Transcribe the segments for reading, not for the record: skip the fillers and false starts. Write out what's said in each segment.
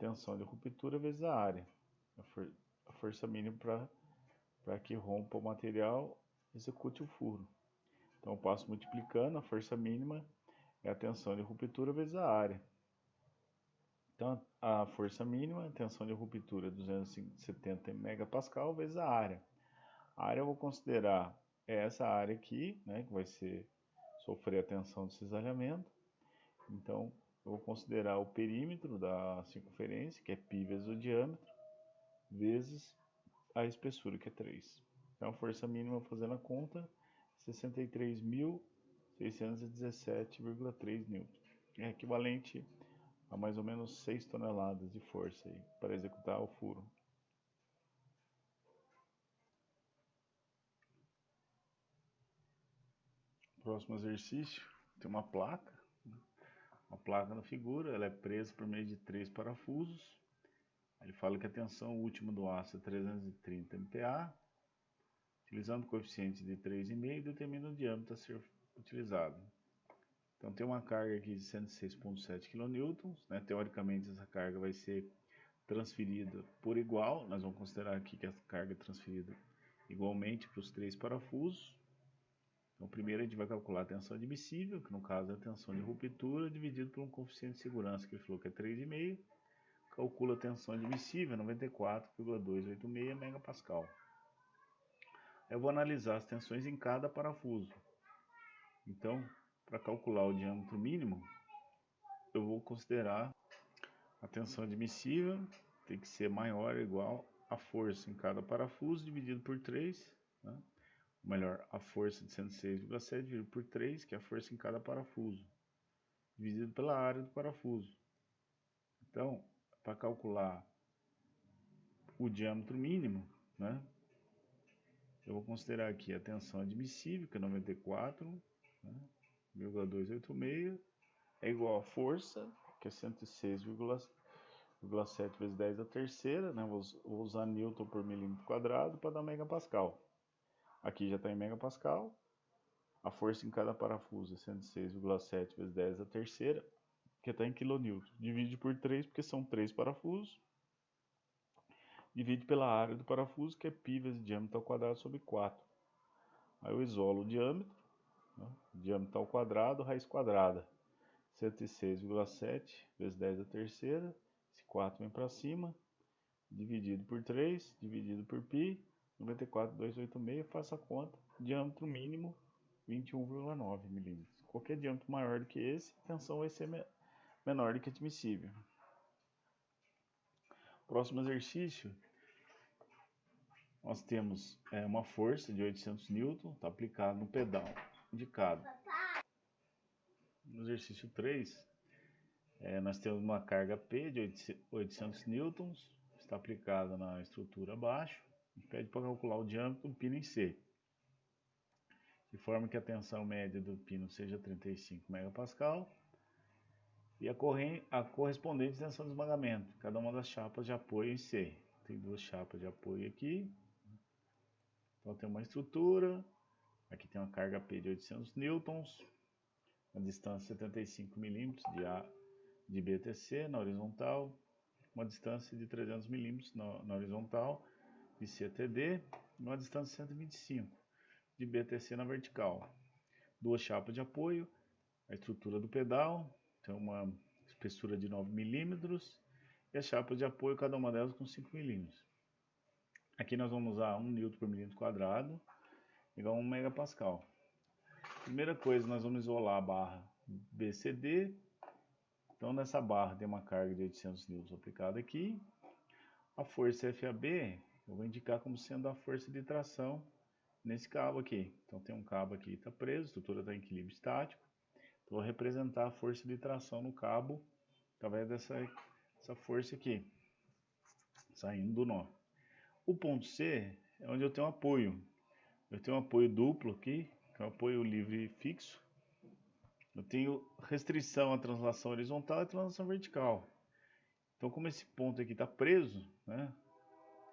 tensão de ruptura vezes a área. A força mínima para que rompa o material, execute o furo. Então eu passo multiplicando, a força mínima é a tensão de ruptura vezes a área. Então a força mínima, a tensão de ruptura é 270 MPa vezes a área. A área eu vou considerar essa área aqui, né, que vai sofrer a tensão de cisalhamento. Então eu vou considerar o perímetro da circunferência, que é π vezes o diâmetro, vezes a espessura, que é 3. Então a força mínima, fazendo a conta, 63.617,3 N. É equivalente a mais ou menos 6 toneladas de força aí, para executar o furo. Próximo exercício, tem uma placa. Uma placa na figura, ela é presa por meio de 3 parafusos. Ele fala que a tensão última do aço é 330 MPa. Utilizando o coeficiente de 3,5, determina o diâmetro a ser utilizado. Então tem uma carga aqui de 106,7 kN, né? Teoricamente essa carga vai ser transferida por igual. Nós vamos considerar aqui que a carga é transferida igualmente para os 3 parafusos. Então primeiro a gente vai calcular a tensão admissível, que no caso é a tensão de ruptura, dividido por um coeficiente de segurança, que ele falou que é 3,5. Calcula a tensão admissível, 94,286 MPa. Eu vou analisar as tensões em cada parafuso. Então, para calcular o diâmetro mínimo, eu vou considerar a tensão admissível, tem que ser maior ou igual à força em cada parafuso, dividido por 3, né? Ou melhor, a força de 106,7 dividido por 3, que é a força em cada parafuso, dividido pela área do parafuso. Então, para calcular o diâmetro mínimo, né, eu vou considerar aqui a tensão admissível, que é 94,286, é igual a força, que é 106,7 vezes 10 a terceira, né? Vou usar Newton por milímetro quadrado para dar megapascal. Aqui já está em megapascal. A força em cada parafuso é 106,7 vezes 10 a terceira, que está em quilonewton. Divide por 3, porque são 3 parafusos. Divide pela área do parafuso, que é π vezes diâmetro ao quadrado sobre 4. Aí eu isolo o diâmetro, né? Diâmetro ao quadrado, raiz quadrada. 106,7 vezes 10 a terceira. Esse 4 vem para cima. Dividido por 3, dividido por π. 94,286, faça a conta. Diâmetro mínimo, 21,9 milímetros. Qualquer diâmetro maior do que esse, a tensão vai ser menor do que admissível. Próximo exercício, nós temos uma força de 800 N, está aplicada no pedal indicado. No exercício 3, nós temos uma carga P de 800 N, está aplicada na estrutura abaixo, e pede para calcular o diâmetro do pino em C, de forma que a tensão média do pino seja 35 MPa, e a correspondente tensão de esmagamento, cada uma das chapas de apoio em C. Tem duas chapas de apoio aqui. Então tem uma estrutura, aqui tem uma carga P de 800 newtons, uma distância 75 milímetros de BTC na horizontal, uma distância de 300 milímetros na horizontal de CTD, e uma distância de 125 de BTC na vertical. Duas chapas de apoio, a estrutura do pedal, tem uma espessura de 9 milímetros, e as chapas de apoio, cada uma delas com 5 milímetros. Aqui nós vamos usar 1 Newton por milímetro quadrado, igual a 1 megapascal. Primeira coisa, nós vamos isolar a barra BCD. Então nessa barra tem uma carga de 800 newtons aplicada aqui. A força FAB, eu vou indicar como sendo a força de tração nesse cabo aqui. Então tem um cabo aqui que está preso, a estrutura está em equilíbrio estático. Então, vou representar a força de tração no cabo através dessa força aqui, saindo do nó. O ponto C é onde eu tenho apoio. Eu tenho um apoio duplo aqui, que é um apoio livre e fixo. Eu tenho restrição à translação horizontal e translação vertical. Então, como esse ponto aqui está preso, né,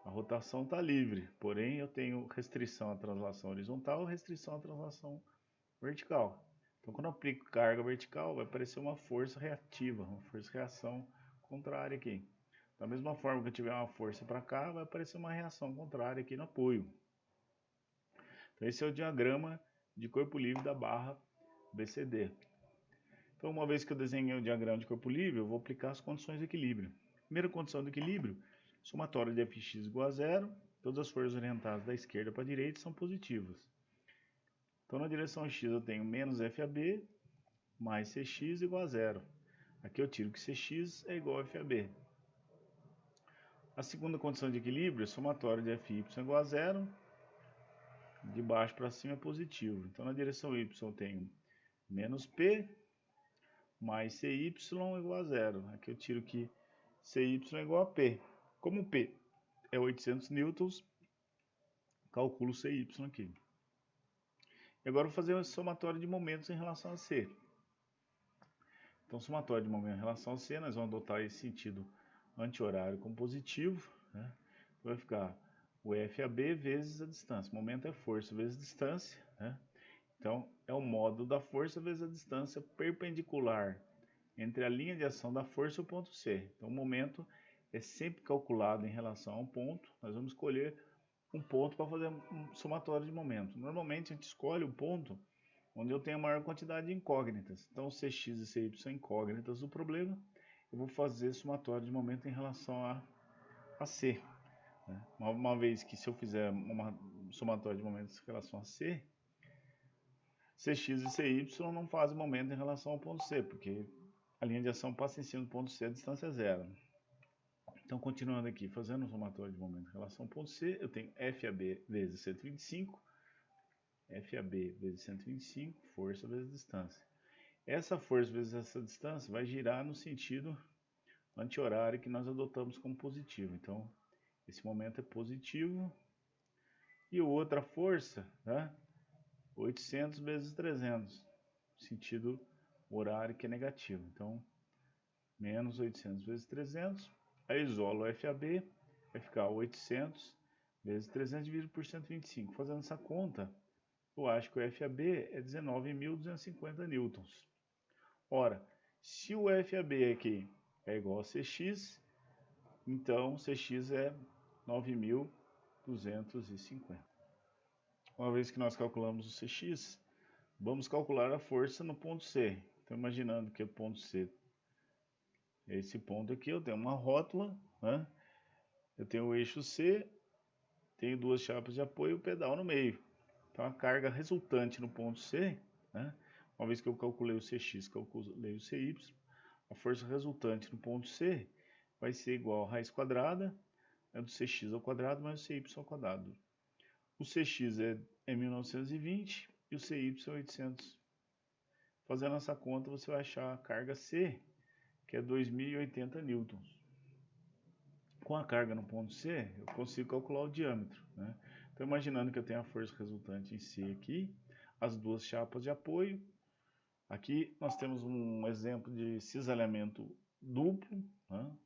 a rotação está livre. Porém, eu tenho restrição à translação horizontal e restrição à translação vertical. Então, quando eu aplico carga vertical, vai aparecer uma força reativa, uma força-reação contrária aqui. Da mesma forma que eu tiver uma força para cá, vai aparecer uma reação contrária aqui no apoio. Então esse é o diagrama de corpo livre da barra BCD. Então, uma vez que eu desenhei o diagrama de corpo livre, eu vou aplicar as condições de equilíbrio. Primeira condição de equilíbrio, somatório de Fx igual a zero, todas as forças orientadas da esquerda para a direita são positivas. Então, na direção x eu tenho menos FAB mais Cx igual a zero. Aqui eu tiro que Cx é igual a FAB. A segunda condição de equilíbrio, somatório de Fy igual a zero, de baixo para cima é positivo. Então, na direção y eu tenho menos P mais CY igual a zero. Aqui eu tiro que CY é igual a P. Como P é 800 newtons, calculo CY aqui. E agora eu vou fazer um somatório de momentos em relação a C. Então, somatório de momentos em relação a C, nós vamos adotar esse sentido anti-horário como positivo. Né? Vai ficar o FAB vezes a distância. Momento é força vezes distância. Né? Então, é o módulo da força vezes a distância perpendicular entre a linha de ação da força e o ponto C. Então, o momento é sempre calculado em relação a um ponto. Nós vamos escolher um ponto para fazer um somatório de momento. Normalmente, a gente escolhe um ponto onde eu tenho a maior quantidade de incógnitas. Então, Cx e Cy são incógnitas do problema. Eu vou fazer somatório de momento em relação a C. Né? Uma vez que se eu fizer uma somatória de momentos em relação a C, Cx e Cy não fazem momento em relação ao ponto C, porque a linha de ação passa em cima do ponto C, a distância é zero. Então, continuando aqui, fazendo o somatório de momento em relação ao ponto C, eu tenho FAB vezes 125, FAB vezes 125, força vezes distância. Essa força vezes essa distância vai girar no sentido anti-horário que nós adotamos como positivo. Então, esse momento é positivo. E outra força, né? 800 vezes 300, sentido horário que é negativo. Então, menos 800 vezes 300, aí isolo o FAB, vai ficar 800 vezes 300 dividido por 125. Fazendo essa conta, eu acho que o FAB é 19.250 newtons. Ora, se o FAB aqui é igual a Cx, então Cx é 9.250. Uma vez que nós calculamos o Cx, vamos calcular a força no ponto C. Então, imaginando que o ponto C é esse ponto aqui, eu tenho uma rótula, né? Eu tenho o eixo C, tenho duas chapas de apoio e o pedal no meio. Então, a carga resultante no ponto C, né? Uma vez que eu calculei o Cx, calculei o Cy, a força resultante no ponto C vai ser igual a raiz quadrada do Cx ao quadrado mais o Cy ao quadrado. O Cx é 1920 e o Cy é 800. Fazendo essa conta, você vai achar a carga C, que é 2.080 newtons. Com a carga no ponto C, eu consigo calcular o diâmetro. Né? Então, imaginando que eu tenho a força resultante em C aqui, as duas chapas de apoio. Aqui nós temos um exemplo de cisalhamento duplo. Né?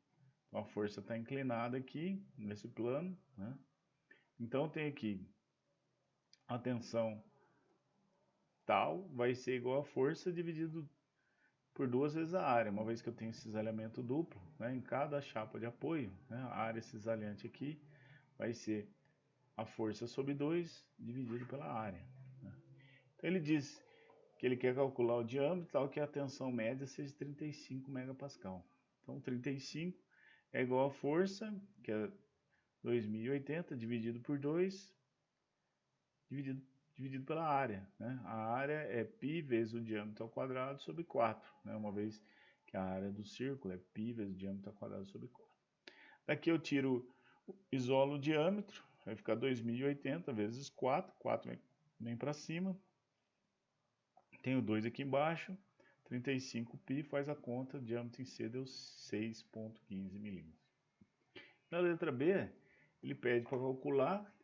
Então, a força está inclinada aqui, nesse plano. Né? Então, eu tenho aqui a tensão tal vai ser igual a força dividido por duas vezes a área, uma vez que eu tenho cisalhamento duplo, né, em cada chapa de apoio, né, a área cisalhante aqui vai ser a força sobre 2 dividido pela área. Né. Então ele diz que ele quer calcular o diâmetro, tal que a tensão média seja 35 megapascal. Então 35 é igual a força, que é 2.080 dividido por 2, dividido pela área. Né? A área é π vezes o diâmetro ao quadrado sobre 4, né? Uma vez que a área do círculo é π vezes o diâmetro ao quadrado sobre 4. Daqui eu isolo o diâmetro, vai ficar 2.080 vezes 4, 4 vem para cima. Tenho 2 aqui embaixo, 35π, faz a conta, o diâmetro em C deu 6,15 milímetros. Na letra B, ele pede para calcular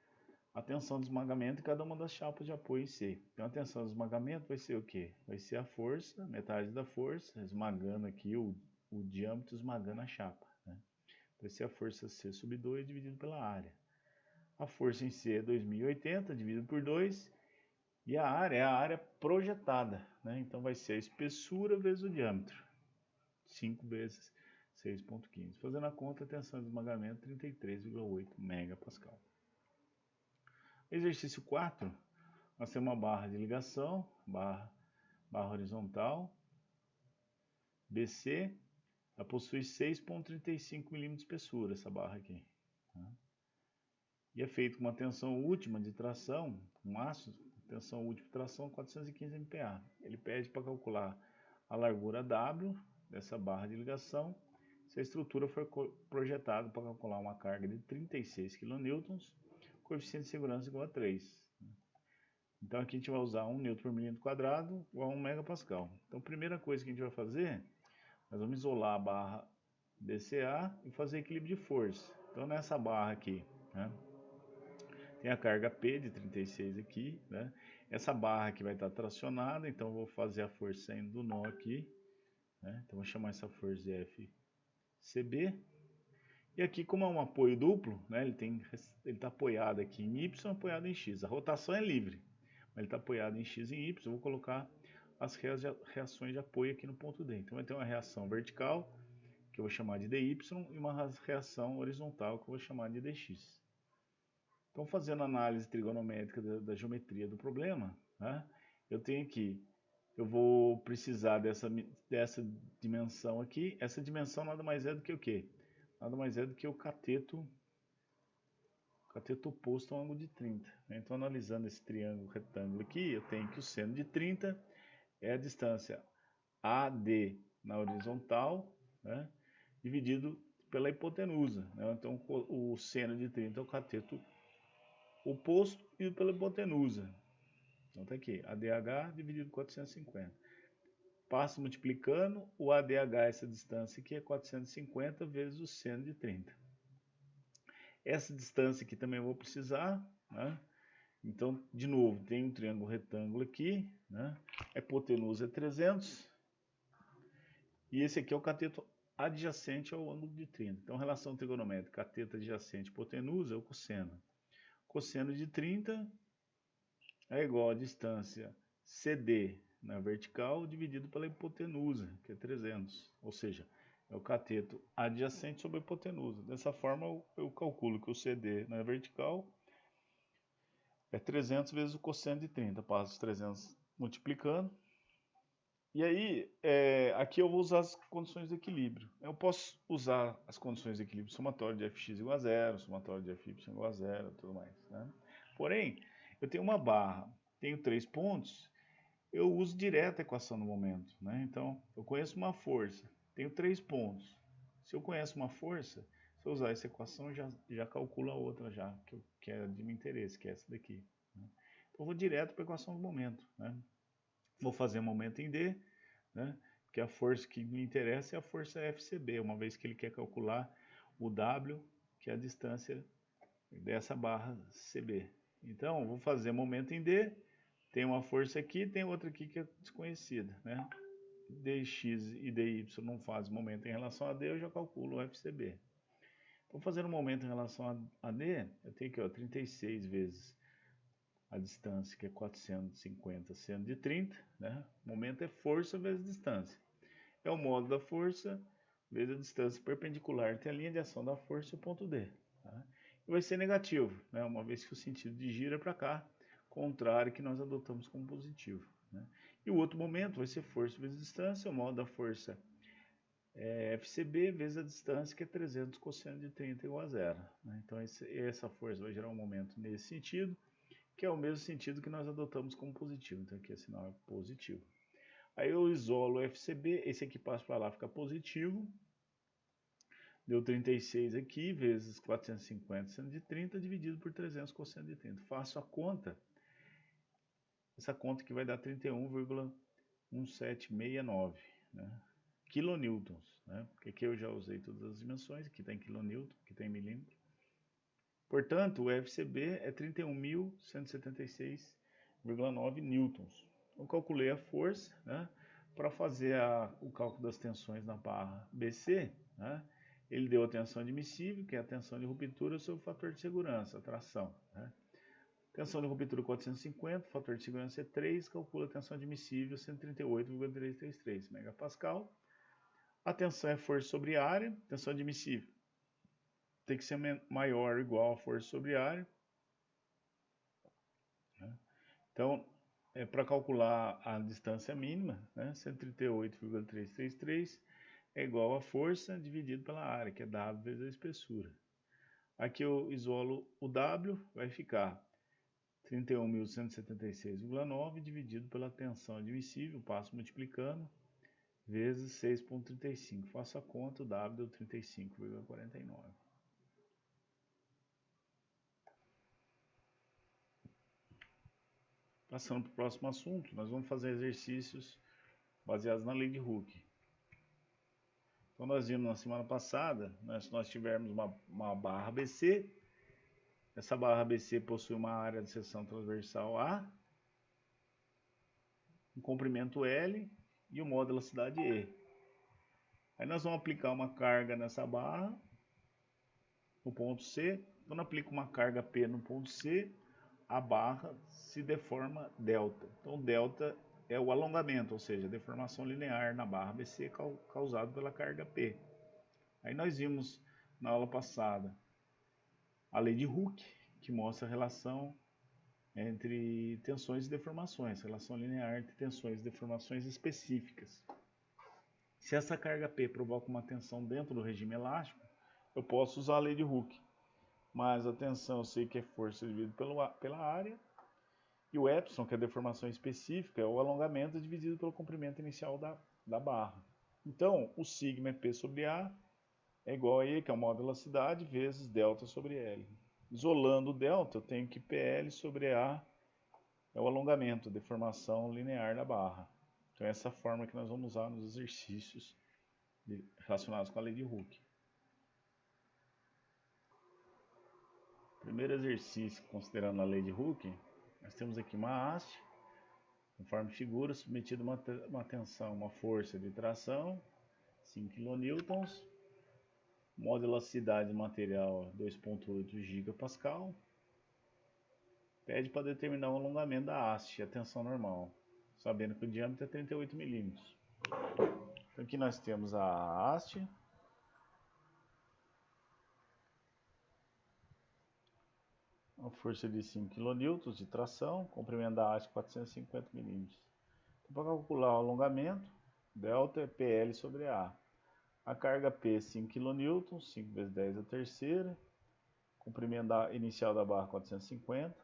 a tensão de esmagamento em cada uma das chapas de apoio em C. Então, a tensão de esmagamento vai ser o quê? Vai ser a força, metade da força, esmagando aqui o diâmetro, esmagando a chapa. Né? Vai ser a força C sobre 2 dividido pela área. A força em C é 2.080 dividido por 2. E a área é a área projetada. Né? Então, vai ser a espessura vezes o diâmetro. 5 vezes 6,15. Fazendo a conta, a tensão de esmagamento 33,8 megapascal. Exercício 4, nós temos uma barra de ligação, barra horizontal, BC, ela possui 6,35 milímetros de espessura, essa barra aqui. E é feito com uma tensão última de tração, um aço, tensão última de tração 415 MPa. Ele pede para calcular a largura W dessa barra de ligação, se a estrutura for projetada para calcular uma carga de 36 kN, coeficiente de segurança igual a 3. Então aqui a gente vai usar 1 N por milímetro quadrado igual a 1 megapascal. Então a primeira coisa que a gente vai fazer, nós vamos isolar a barra DCA e fazer equilíbrio de força. Então nessa barra aqui, né, tem a carga P de 36 aqui, né? Essa barra aqui vai estar tracionada, então eu vou fazer a força saindo do nó aqui, né? Então vou chamar essa força de FCB. E aqui, como é um apoio duplo, né, ele está apoiado aqui em Y, apoiado em X. A rotação é livre, mas ele está apoiado em X e em Y. Eu vou colocar as reações de apoio aqui no ponto D. Então vai ter uma reação vertical, que eu vou chamar de DY, e uma reação horizontal, que eu vou chamar de DX. Então, fazendo análise trigonométrica da geometria do problema, né, eu tenho aqui, eu vou precisar dessa dimensão aqui. Essa dimensão nada mais é do que o quê? Nada mais é do que o cateto oposto ao ângulo de 30. Né? Então, analisando esse triângulo retângulo aqui, eu tenho que o seno de 30 é a distância AD na horizontal, né, dividido pela hipotenusa. Né? Então, o seno de 30 é o cateto oposto e pela hipotenusa. Então tá aqui, ADH dividido por 450. Passo multiplicando, o ADH, essa distância aqui, é 450 vezes o seno de 30. Essa distância aqui também eu vou precisar, né? Então, de novo, tem um triângulo retângulo aqui, né? A hipotenusa é 300. E esse aqui é o cateto adjacente ao ângulo de 30. Então, relação trigonométrica, cateto adjacente hipotenusa é o cosseno. Cosseno de 30 é igual a distância CD na vertical dividido pela hipotenusa, que é 300. Ou seja, é o cateto adjacente sobre a hipotenusa. Dessa forma, eu calculo que o CD na vertical é 300 vezes o cosseno de 30. Passo os 300 multiplicando. E aí, aqui eu vou usar as condições de equilíbrio. Eu posso usar as condições de equilíbrio somatório de fx igual a 0, somatório de fy igual a 0 e tudo mais. Né? Porém, eu tenho uma barra, tenho 3 pontos, eu uso direto a equação do momento. Né? Então, eu conheço uma força, tenho 3 pontos. Se eu conheço uma força, se eu usar essa equação, eu já calculo a outra já, que é de meu interesse, que é essa daqui. Né? Então, eu vou direto para a equação do momento. Né? Vou fazer momento em D, né? Porque a força que me interessa é a força FCB, uma vez que ele quer calcular o W, que é a distância dessa barra CB. Então, vou fazer momento em D, tem uma força aqui, tem outra aqui que é desconhecida, né? dx e dy não fazem momento em relação a D, eu já calculo o FCB. Então, fazendo momento em relação a D, eu tenho aqui, ó, 36 vezes a distância, que é 450 seno de 30, né? Momento é força vezes distância. É o modo da força vezes a distância perpendicular entre a linha de ação da força e o ponto D. Tá? E vai ser negativo, né? Uma vez que o sentido de giro é para cá, contrário que nós adotamos como positivo. Né? E o outro momento vai ser força vezes distância, o modo da força é FCB vezes a distância, que é 300 cosseno de 30 igual a 0. Né? Então essa força vai gerar um momento nesse sentido, que é o mesmo sentido que nós adotamos como positivo. Então aqui o sinal é positivo. Aí eu isolo o FCB, esse aqui passa para lá, fica positivo. Deu 36 aqui, vezes 450 seno de 30, dividido por 300 cosseno de 30. Faço a conta, essa conta que vai dar 31,1769, né? Quilonewtons, né? Porque aqui eu já usei todas as dimensões, aqui está em quilonewton, aqui está em milímetro. Portanto, o FCB é 31.176,9 newtons. Eu calculei a força, né? Para fazer o cálculo das tensões na barra BC, né? Ele deu a tensão admissível, que é a tensão de ruptura, sobre o fator de segurança, a tração. Né? Tensão de ruptura 450, fator de segurança é 3, calcula a tensão admissível 138,333 megapascal. A tensão é força sobre área, tensão admissível tem que ser maior ou igual a força sobre área. Né? Então, para calcular a distância mínima, né, 138,333 é igual a força dividido pela área, que é W vezes a espessura. Aqui eu isolo o W, vai ficar 31.176,9 dividido pela tensão admissível, passo multiplicando, vezes 6,35. Faço a conta, o W deu 35,49. Passando para o próximo assunto, nós vamos fazer exercícios baseados na lei de Hooke. Então nós vimos na semana passada, se nós tivermos uma barra BC, essa barra BC possui uma área de seção transversal A, um comprimento L e o módulo da velocidade E. Aí nós vamos aplicar uma carga nessa barra, no ponto C. Quando aplico uma carga P no ponto C, a barra se deforma delta. Então delta é o alongamento, ou seja, a deformação linear na barra BC causado pela carga P. Aí nós vimos na aula passada a lei de Hooke, que mostra a relação entre tensões e deformações, relação linear entre tensões e deformações específicas. Se essa carga P provoca uma tensão dentro do regime elástico, eu posso usar a lei de Hooke. Mas a tensão eu sei que é força dividido pela área, e o epsilon, que é a deformação específica, é o alongamento dividido pelo comprimento inicial da barra. Então, o sigma é P sobre A é igual a E, que é o módulo da velocidade, vezes delta sobre L. Isolando o delta, eu tenho que PL sobre A é o alongamento, a deformação linear da barra. Então, é essa forma que nós vamos usar nos exercícios relacionados com a lei de Hooke. Primeiro exercício, considerando a lei de Hooke, nós temos aqui uma haste, conforme figura, submetida a uma tensão, uma força de tração, 5 kN, módulo elasticidade do material 2,8 GPa, pede para determinar o alongamento da haste, a tensão normal, sabendo que o diâmetro é 38 mm. Então aqui nós temos a haste, uma força de 5 kN de tração, comprimento da haste 450 mm. Então, para calcular o alongamento, delta é PL sobre A. A carga P 5 kN, 5 vezes 10 a terceira, comprimento inicial da barra 450,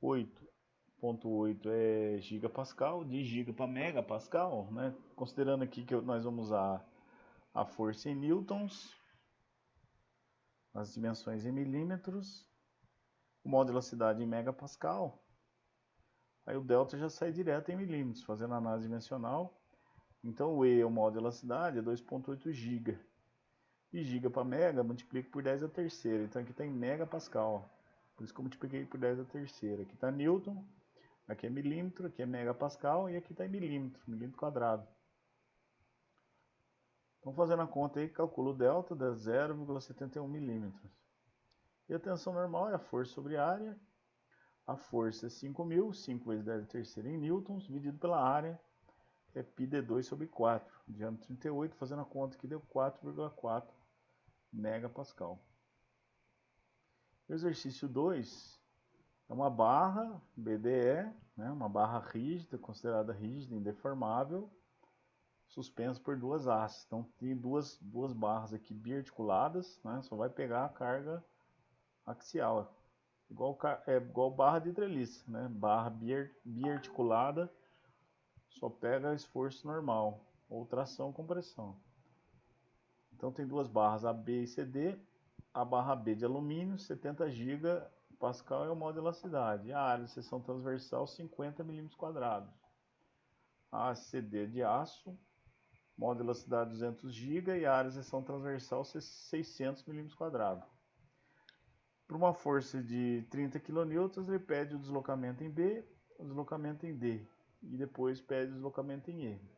8,8 é gigapascal, de giga para megapascal, né? Considerando aqui que nós vamos usar a força em newtons, as dimensões em milímetros, o módulo de velocidade em megapascal, aí o delta já sai direto em milímetros, fazendo a análise dimensional. Então o E, o módulo de velocidade, é 2,8 GB. E giga para mega, multiplico por 10 a terceira. Então aqui está em megapascal. Por isso que eu multipliquei por 10 a terceira. Aqui está newton, aqui é milímetro, aqui é megapascal e aqui está em milímetro, milímetro quadrado. Então fazendo a conta aí, calculo o delta, dá 0,71 milímetros. E a tensão normal é a força sobre a área. A força é 5.000, 5 vezes 10 a terceira em newtons, dividido pela área, que é πd2 sobre 4. Diâmetro 38, fazendo a conta aqui deu 4,4 megapascal. O exercício 2 é uma barra BDE, né, uma barra rígida, considerada rígida, indeformável, suspensa por duas hastes. Então tem duas barras aqui biarticuladas, né, só vai pegar a carga axial, igual barra de treliça, né, barra biarticulada só pega esforço normal, ou tração com pressão. Então tem duas barras, a B e CD, a barra B de alumínio, 70 gigapascal é o módulo de elasticidade. A área de seção transversal, 50 mm². A CD de aço, módulo de elasticidade 200 GB e a área de seção transversal, 600 mm². Para uma força de 30 kN, ele pede o deslocamento em B, o deslocamento em D, e depois pede o deslocamento em E.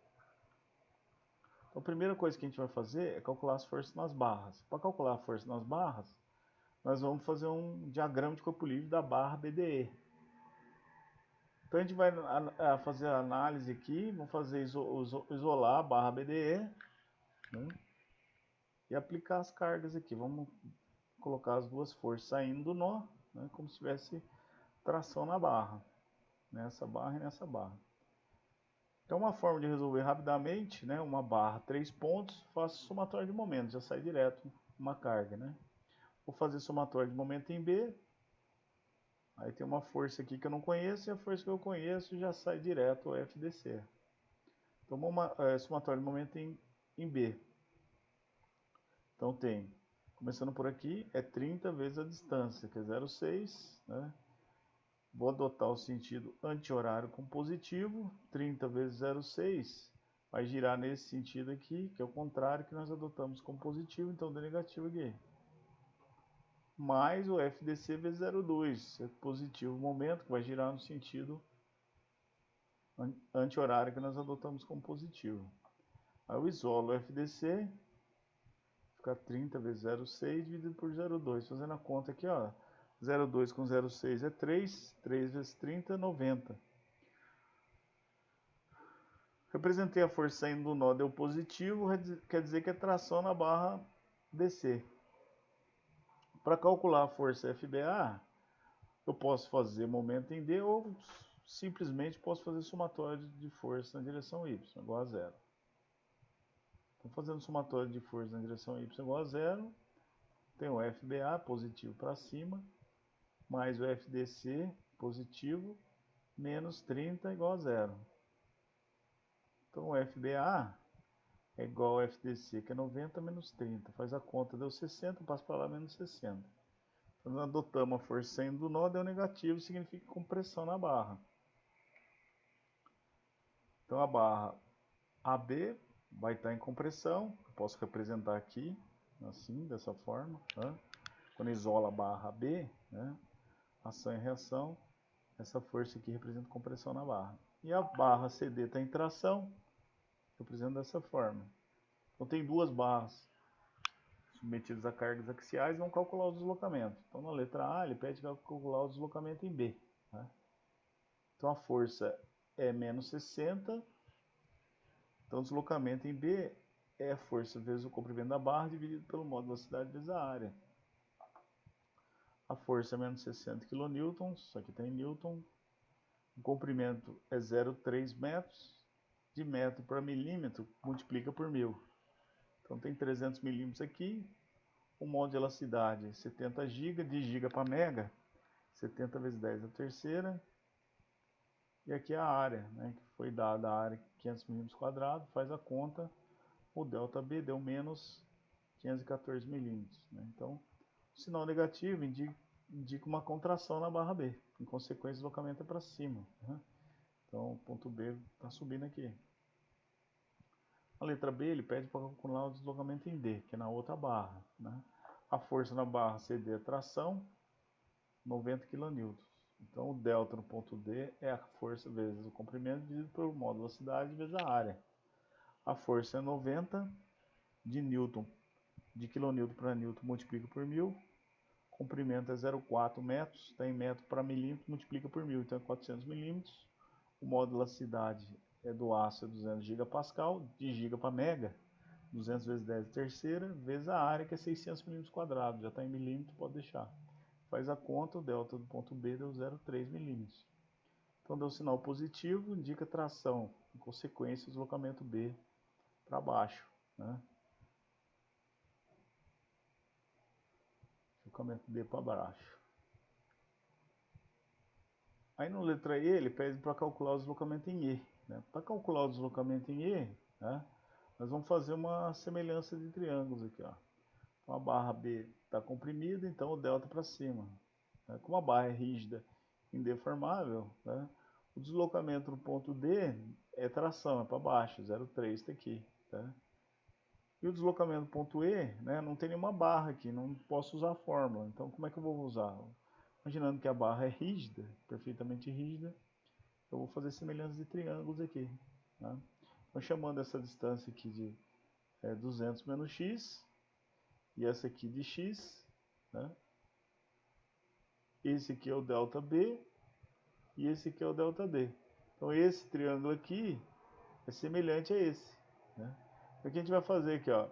Então a primeira coisa que a gente vai fazer é calcular as forças nas barras. Para calcular a força nas barras, nós vamos fazer um diagrama de corpo livre da barra BDE. Então a gente vai fazer a análise aqui, vamos fazer isolar a barra BDE, né? E aplicar as cargas aqui. Vamos colocar as duas forças saindo do nó, né? Como se tivesse tração na barra, nessa barra e nessa barra. Então uma forma de resolver rapidamente, né? Uma barra, 3 pontos, faço somatório de momentos, já sai direto uma carga, né? Vou fazer somatório de momento em B. Aí tem uma força aqui que eu não conheço e a força que eu conheço já sai direto o FDC. Então, somatório de momento em B. Então tem, começando por aqui, é 30 vezes a distância, que é 0,6, né? Vou adotar o sentido anti-horário com positivo, 30 vezes 0,6 vai girar nesse sentido aqui, que é o contrário que nós adotamos como positivo, então deu negativo aqui. Mais o FDC vezes 0,2, é positivo o momento, que vai girar no sentido anti-horário que nós adotamos como positivo. Aí eu isolo o FDC, fica 30 vezes 0,6 dividido por 0,2, fazendo a conta aqui, ó, 0,2 com 0,6 é 3, 3 vezes 30, 90. Representei a força saindo do nó, deu positivo, quer dizer que é tração na barra DC. Para calcular a força FBA, eu posso fazer momento em D ou simplesmente posso fazer somatório de força na direção Y, igual a zero. Então, fazendo somatório de força na direção Y igual a zero, tem o FBA positivo para cima, mais o FDC positivo, menos 30 igual a zero. Então, o FBA é igual ao FDC, que é 90 menos 30. Faz a conta, deu 60, passa para lá, menos 60. Então, nós adotamos a força saindo do nó, deu negativo, significa compressão na barra. Então, a barra AB vai estar em compressão. Eu posso representar aqui, assim, dessa forma. Tá? Quando isola a barra AB, né? Ação e reação, essa força aqui representa compressão na barra. E a barra CD está em tração, representa dessa forma. Então tem duas barras submetidas a cargas axiais e vão calcular o deslocamento. Então na letra A ele pede para calcular o deslocamento em B. Tá? Então a força é menos 60. Então o deslocamento em B é a força vezes o comprimento da barra dividido pelo modo de velocidade vezes a área. A força é menos 60 kN, isso aqui está em Newton. O comprimento é 0,3 metros. De metro para milímetro, multiplica por 1000. Então tem 300 milímetros aqui. O modo de elasticidade é 70 GB, de giga para mega, 70 vezes 10 a terceira. E aqui a área, né, que foi dada a área 500 milímetros quadrados, faz a conta, o delta B deu menos 514 milímetros. Né? Então, o sinal negativo indica uma contração na barra B. Em consequência, o deslocamento é para cima. Né? Então, o ponto B está subindo aqui. A letra B, ele pede para calcular o deslocamento em D, que é na outra barra. Né? A força na barra CD é tração, 90 kN. Então, o delta no ponto D é a força vezes o comprimento dividido pelo modo de velocidade vezes a área. A força é 90 de newton, de quilonewton para newton, multiplica por 1000. Comprimento é 0,4 metros, está em metro para milímetro, multiplica por 1000, então é 400 milímetros. O modo de elasticidade é do aço, é 200 gigapascal, de giga para mega, 200 vezes 10 a terceira, vezes a área, que é 600 milímetros quadrados, já está em milímetro, pode deixar. Faz a conta, o delta do ponto B deu 0,3 milímetros. Então deu sinal positivo, indica tração, em consequência, o deslocamento B para baixo. Né? Deslocamento B para baixo. Aí no letra E, ele pede para calcular o deslocamento em E. Né? Para calcular o deslocamento em E, né, nós vamos fazer uma semelhança de triângulos aqui. Ó. Então a barra B está comprimida, então o delta para cima. Né? Como a barra é rígida e indeformável, né, o deslocamento no ponto D é tração, é para baixo, 0,3 está aqui. Tá? E o deslocamento no ponto E, né, não tem nenhuma barra aqui, não posso usar a fórmula. Então como é que eu vou usar? Imaginando que a barra é rígida, perfeitamente rígida, eu vou fazer semelhança de triângulos aqui. Tá? Então, chamando essa distância aqui de 200 menos x, e essa aqui de x. Né? Esse aqui é o delta B, e esse aqui é o ΔD. Então esse triângulo aqui é semelhante a esse, né? Então, o que a gente vai fazer aqui, ó,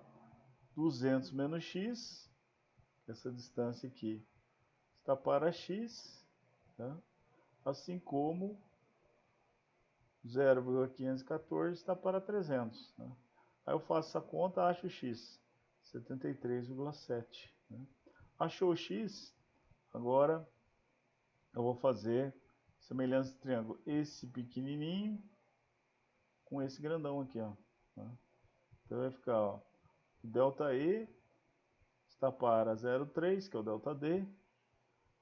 200 menos x, essa distância aqui está para x, tá? Assim como 0,514 está para 300. Né? Aí eu faço essa conta, acho x, 73,7. Né? Achou x, agora eu vou fazer semelhança de triângulo, esse pequenininho com esse grandão aqui, ó. Tá? Então vai ficar, ó, ΔE está para 0,3, que é o ΔD,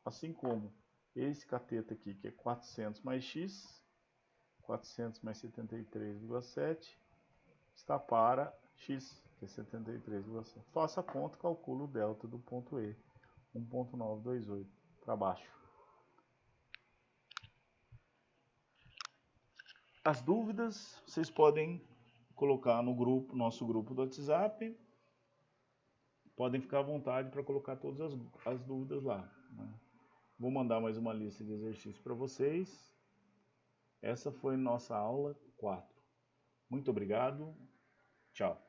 assim como esse cateto aqui, que é 400 mais x, 400 mais 73,7, está para x, que é 73,7. Faça a conta, calcula o delta do ponto E, 1.928, para baixo. As dúvidas vocês podem colocar no grupo, nosso grupo do WhatsApp. Podem ficar à vontade para colocar todas as dúvidas lá. Né? Vou mandar mais uma lista de exercícios para vocês. Essa foi nossa aula 4. Muito obrigado. Tchau.